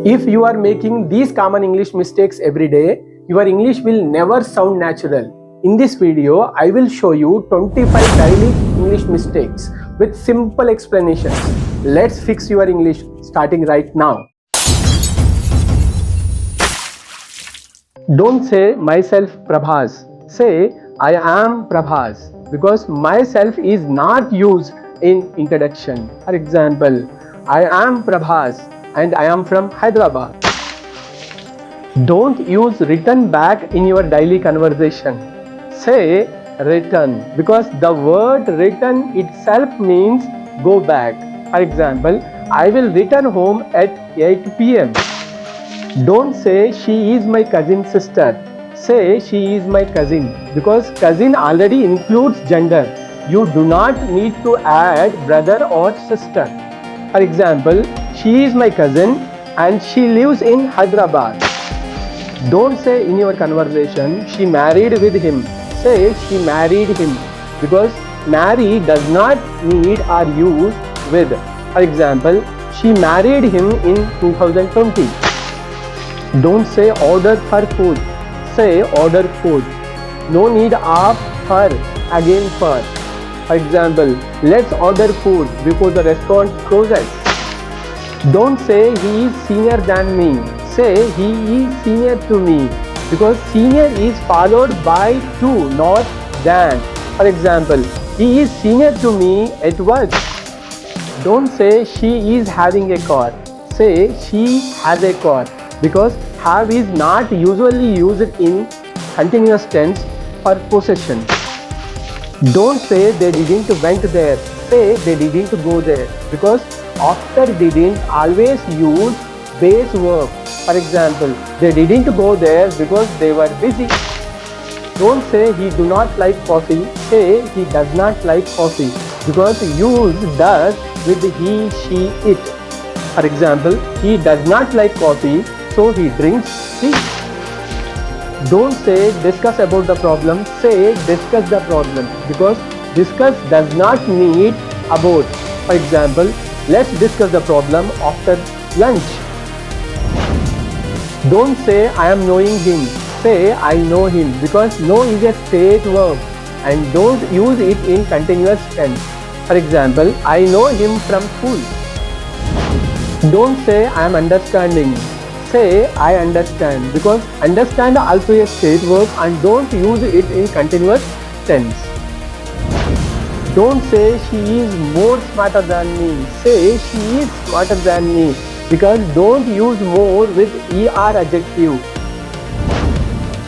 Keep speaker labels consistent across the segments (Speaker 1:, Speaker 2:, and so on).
Speaker 1: If you are making these common English mistakes every day, your English will never sound natural. In this video, I will show you 25 daily English mistakes with simple explanations. Let's fix your English starting right now. Don't say myself Prabhas. Say I am Prabhas because myself is not used in introduction. For example, I am Prabhas and I am from Hyderabad. Don't use written back in your daily conversation. Say return because the word return itself means go back. For example, I will return home at 8 p.m. Don't say she is my cousin sister. Say she is my cousin because cousin already includes gender. You do not need to add brother or sister. For example, she is my cousin and she lives in Hyderabad. Don't say in your conversation she married with him. Say she married him because marry does not need or use with. For example, she married him in 2020. Don't say order for food. Say order food. No need of her again for. For example, let's order food before the restaurant closes. Don't say he is senior than me. Say he is senior to me because senior is followed by to, not than. For example, he is senior to me at work. Don't say she is having a car. Say she has a car because have is not usually used in continuous tense for possession. Don't say they didn't went there. Say they didn't go there because after didn't always use base verb. For example, they didn't go there because they were busy. Don't say he do not like coffee. Say he does not like coffee because use does with he, she, it. For example, he does not like coffee, so he drinks tea. Don't say discuss about the problem. Say discuss the problem because discuss does not need about. For example, let's discuss the problem after lunch. Don't say I am knowing him. Say I know him because know is a state verb and don't use it in continuous tense. For example, I know him from school. Don't say I am understanding. Say I understand because understand also a state verb and don't use it in continuous tense. Don't say she is more smarter than me. Say she is smarter than me because don't use more with er adjective.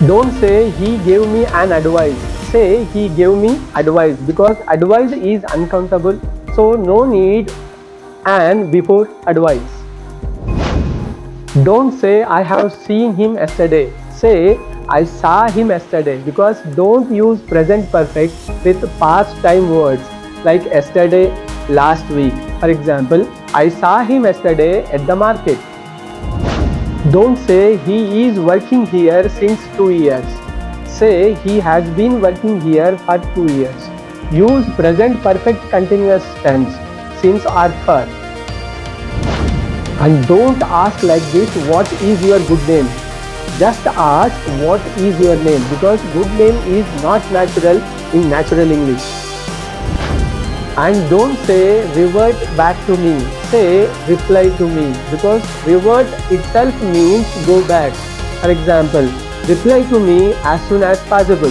Speaker 1: Don't say he gave me an advice. Say he gave me advice because advice is uncountable, so no need an before advice. Don't say I have seen him yesterday. Say I saw him yesterday because don't use present perfect with past time words like yesterday, last week. For example, I saw him yesterday at the market. Don't say he is working here since 2 years. Say he has been working here for 2 years. Use present perfect continuous tense since or for. And don't ask like this, what is your good name? Just ask what is your name because good name is not natural in natural English. And don't say revert back to me. Say reply to me because revert itself means go back. For example, reply to me as soon as possible.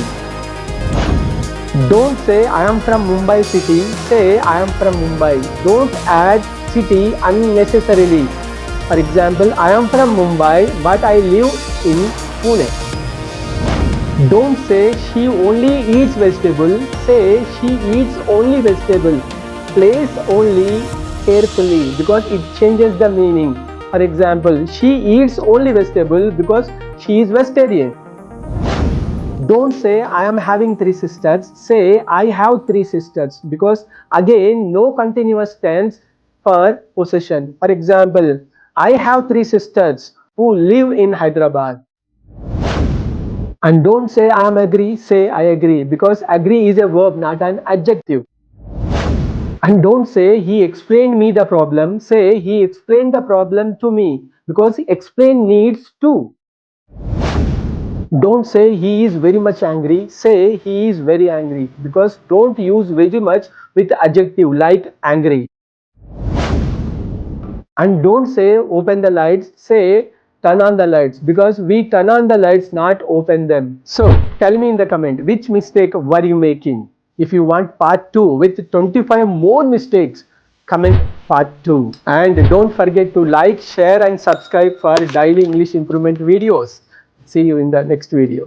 Speaker 1: Don't say I am from Mumbai city. Say I am from Mumbai. Don't add city unnecessarily. For example, I am from Mumbai but I live in Pune. Don't say she only eats vegetable. Say she eats only vegetable. Place only carefully because it changes the meaning. For example, she eats only vegetable because she is vegetarian. Don't say I am having 3 sisters. Say I have 3 sisters because again no continuous tense for possession. For example, I have 3 sisters who live in Hyderabad. And don't say I am agree, say I agree because agree is a verb, not an adjective. And don't say he explained me the problem, say he explained the problem to me because explain needs to. Don't say he is very much angry, say he is very angry, because don't use very much with adjective like angry. And don't say open the lights, say turn on the lights, because we turn on the lights, not open them. So tell me in the comment which mistake were you making. If you want part 2 with 25 more mistakes, comment part 2. And don't forget to like, share and subscribe for daily English improvement videos. See you in the next video.